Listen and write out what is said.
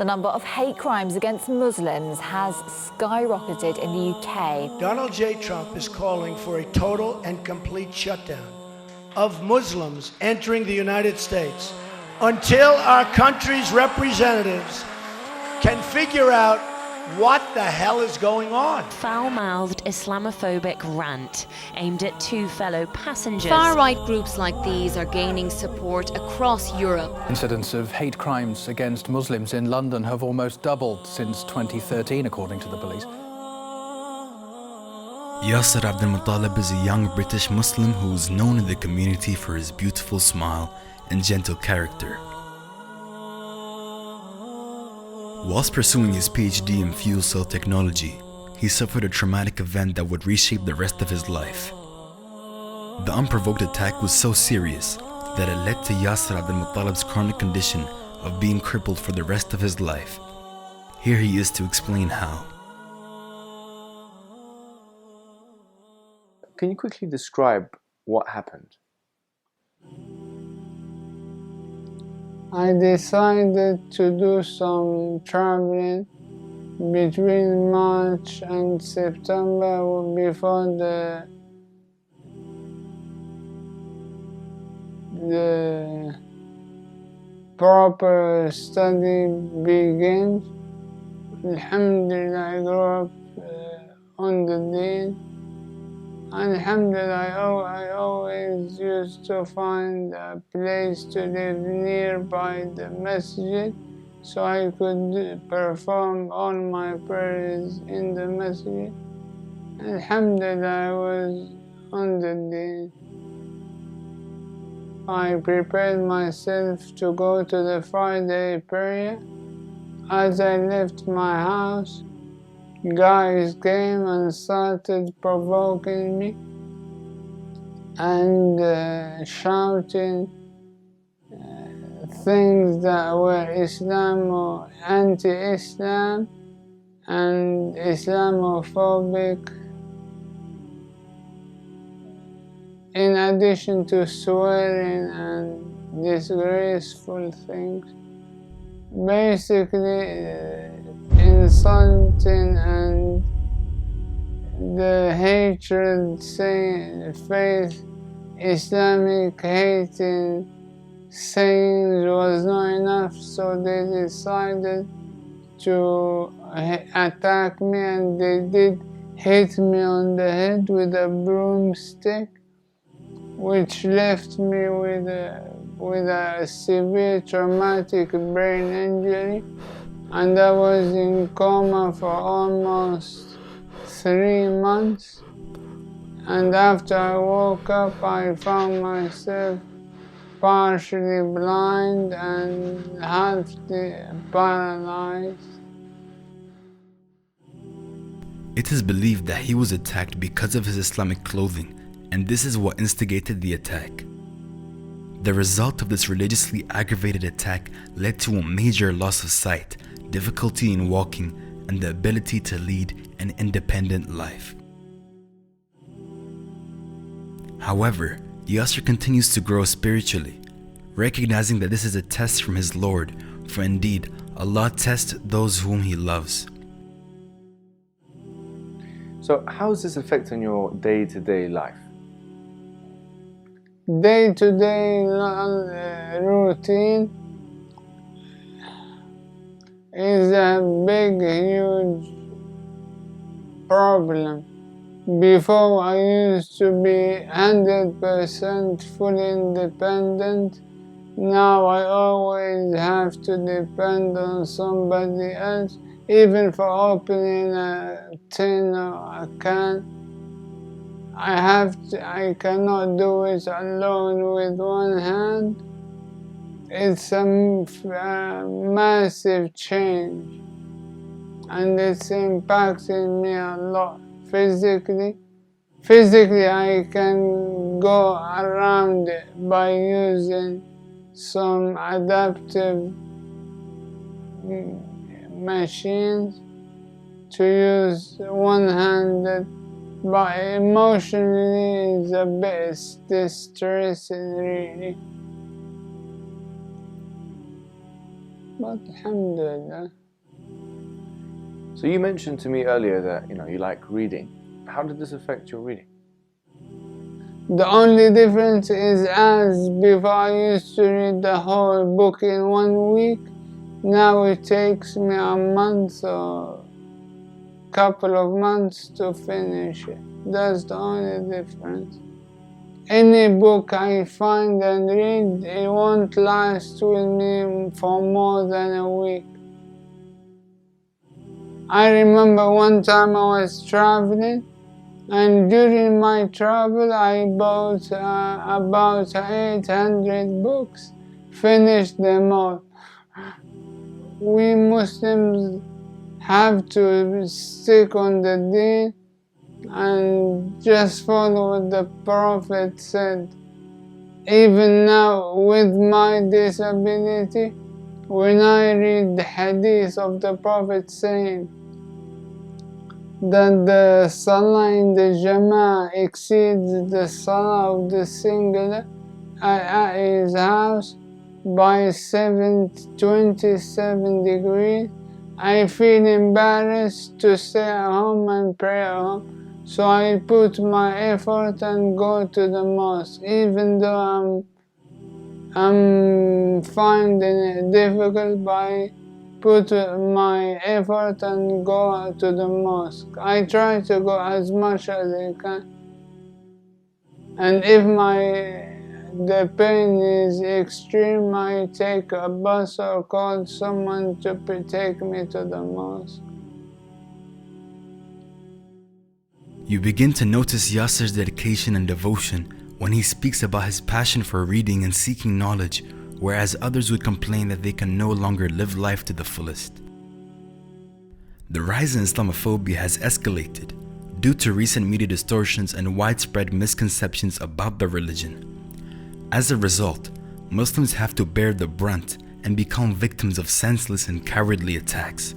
number of hate crimes against Muslims has skyrocketed in the UK. Donald J. Trump is calling for a total and complete shutdown of Muslims entering the United States until our country's representatives can figure out what the hell is going on. Foul-mouthed Islamophobic rant aimed at two fellow passengers. Far-right groups like these are gaining support across Europe. Incidents of hate crimes against Muslims in London have almost doubled since 2013, according to the police. Yasser Abdel Muttalib is a young British Muslim who is known in the community for his beautiful smile and gentle character. Whilst pursuing his PhD in fuel cell technology, he suffered a traumatic event that would reshape the rest of his life. The unprovoked attack was so serious that it led to Yasser Abdel Muttalib's chronic condition of being crippled for the rest of his life. Here he is to explain how. Can you quickly describe what happened? I decided to do some traveling between March and September before the proper study begins. Alhamdulillah, I grew up on the deen. Alhamdulillah, I always used to find a place to live nearby the masjid so I could perform all my prayers in the masjid. Alhamdulillah, I was on the deen. I prepared myself to go to the Friday prayer. As I left my house, guys came and started provoking me and shouting things that were Islam or anti-Islam and Islamophobic, in addition to swearing and disgraceful things. Basically, insulting and the hatred, saying faith, Islamic hating sayings was not enough, so they decided to attack me, and they did hit me on the head with a broomstick, which left me with a severe traumatic brain injury. And I was in coma for almost 3 months. And after I woke up, I found myself partially blind and half paralyzed. It is believed that he was attacked because of his Islamic clothing, and this is what instigated the attack. The result of this religiously aggravated attack led to a major loss of sight, difficulty in walking, and the ability to lead an independent life. However, Yasser continues to grow spiritually, recognizing that this is a test from his Lord, for indeed, Allah tests those whom He loves. So how does this affect on your day-to-day life? Day-to-day routine is a big, huge problem. Before, I used to be 100% fully independent. Now I always have to depend on somebody else, even for opening a tin or a can. I cannot do it alone with one hand. It's a massive change, and it's impacting me a lot physically. Physically, I can go around it by using some adaptive machines to use one-handed, but emotionally it's a bit distressing, really. but alhamdulillah. So you mentioned to me earlier that you like reading. How did this affect your reading? The only difference is, as before I used to read the whole book in 1 week, now it takes me a month or couple of months to finish it. That's the only difference. Any book I find and read, it won't last with me for more than a week. I remember one time I was traveling, and during my travel I bought about 800 books, finished them all. We Muslims have to stick on the deen and just follow what the Prophet said. Even now, with my disability, when I read the hadith of the Prophet saying that the salah in the jama'ah exceeds the salah of the singular at his house by 27 degrees, I feel embarrassed to stay at home and pray at home. So I put my effort and go to the mosque, even though I'm finding it difficult, but I put my effort and go to the mosque. I try to go as much as I can. And if the pain is extreme, I take a bus or call someone to take me to the mosque. You begin to notice Yasser's dedication and devotion when he speaks about his passion for reading and seeking knowledge, whereas others would complain that they can no longer live life to the fullest. The rise in Islamophobia has escalated due to recent media distortions and widespread misconceptions about the religion. As a result, Muslims have to bear the brunt and become victims of senseless and cowardly attacks.